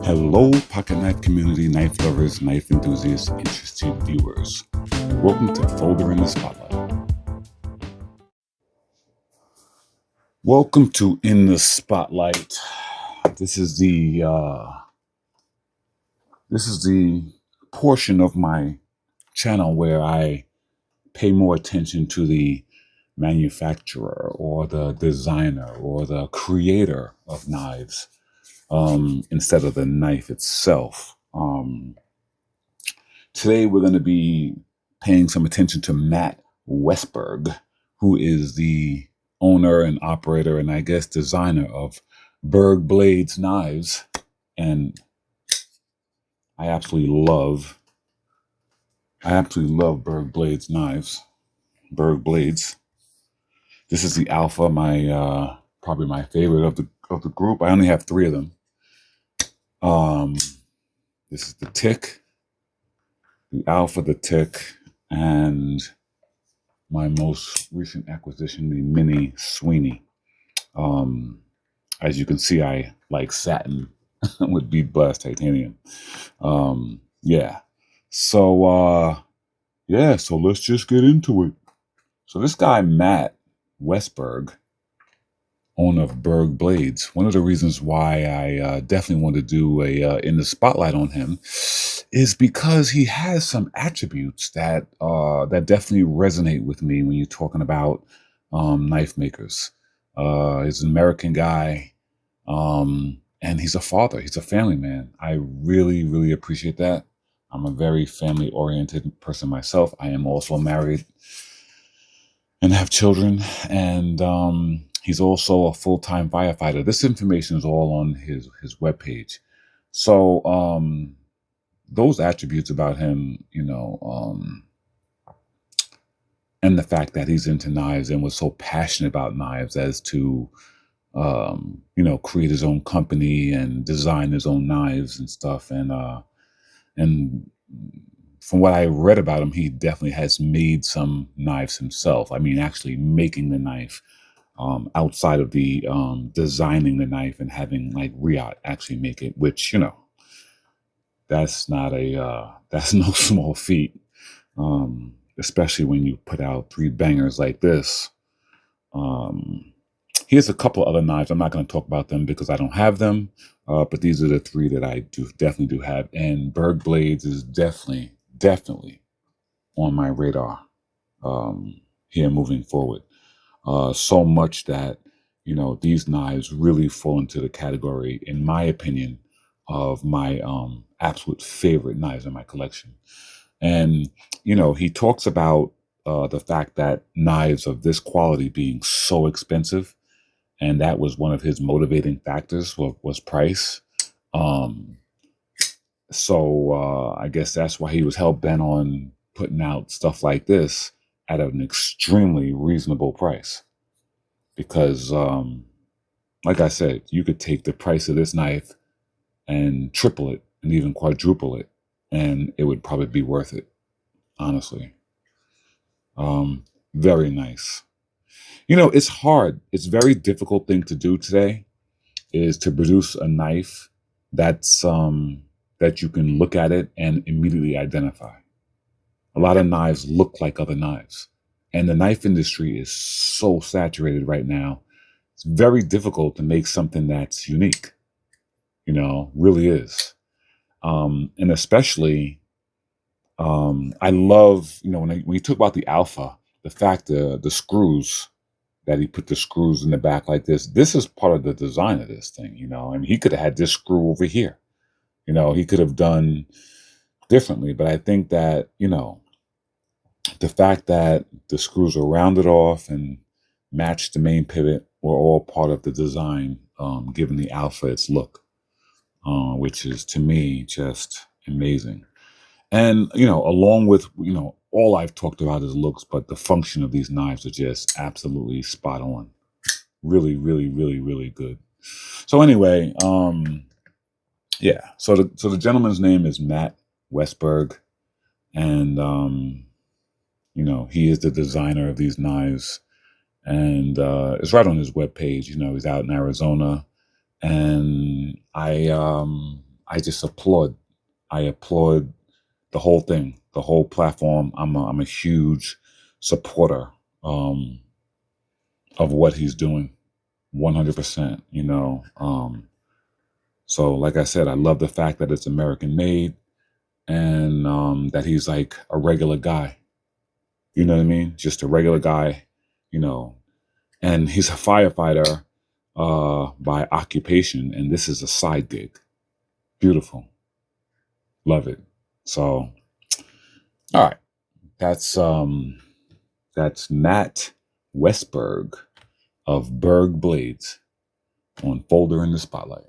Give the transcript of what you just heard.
Hello, pocket knife community, knife lovers, knife enthusiasts, interested viewers. Welcome to Folder in the Spotlight. Welcome to In the Spotlight. This is the portion of my channel where I pay more attention to the manufacturer or the designer or the creator of knives instead of the knife itself. Today we're going to be paying some attention to Matt Westberg, who is the owner and operator and I guess designer of Bergblades knives. And I absolutely love Bergblades knives. Bergblades. This is the Alpha, my probably my favorite of the group. I only have 3 of them. This is the Tick, the Alpha, the Tick, and my most recent acquisition, the Mini Sweeney. As you can see, I like satin with bead blast titanium. Yeah. So let's just get into it. So this guy, Matt Westberg, owner of Bergblades, one of the reasons why I definitely want to do a In the Spotlight on him is because he has some attributes that definitely resonate with me when you're talking about knife makers. He's an American guy, and he's a father. He's a family man. I really, really appreciate that. I'm a very family-oriented person myself. I am also married and have children, and he's also a full-time firefighter. This information is all on his webpage. So those attributes about him, and the fact that he's into knives and was so passionate about knives as to, create his own company and design his own knives and stuff. And from what I read about him, he definitely has made some knives himself. I mean, actually making the knife outside of the designing the knife and having like Riot actually make it, which, that's not that's no small feat. Especially when you put out 3 bangers like this. He has a couple other knives. I'm not going to talk about them because I don't have them, but these are the 3 that I definitely do have. And Bergblades is definitely on my radar here moving forward. So much that, these knives really fall into the category, in my opinion, of my absolute favorite knives in my collection. And, he talks about the fact that knives of this quality being so expensive, and that was one of his motivating factors was price. So I guess that's why he was hell-bent on putting out stuff like this at an extremely reasonable price. Because, like I said, you could take the price of this knife and triple it and even quadruple it, and it would probably be worth it, honestly. Very nice. It's hard. It's a very difficult thing to do today, is to produce a knife that's that you can look at it and immediately identify. A lot of knives look like other knives, and the knife industry is so saturated right now. It's very difficult to make something that's unique. Really is. And especially, I love, when you talk about the Alpha, the fact the screws, that he put the screws in the back like this. This is part of the design of this thing, I mean, he could have had this screw over here. He could have done differently, but I think that, the fact that the screws are rounded off and matched the main pivot were all part of the design, giving the Alpha its look, which is, to me, just amazing. And, along with, all I've talked about is looks, but the function of these knives are just absolutely spot on. Really, really, really, really good. So anyway, yeah. So the gentleman's name is Matt Westberg, and he is the designer of these knives, and it's right on his webpage. He's out in Arizona, and I I just applaud. I applaud the whole thing, the whole platform. I'm a huge supporter of what he's doing, 100%. So like I said, I love the fact that it's American made, and that he's like a regular guy. You know what I mean? Just a regular guy, you know. And he's a firefighter by occupation, and this is a side gig. Beautiful. Love it. So, all right. That's Matt Westberg of Bergblades on Folder in the Spotlight.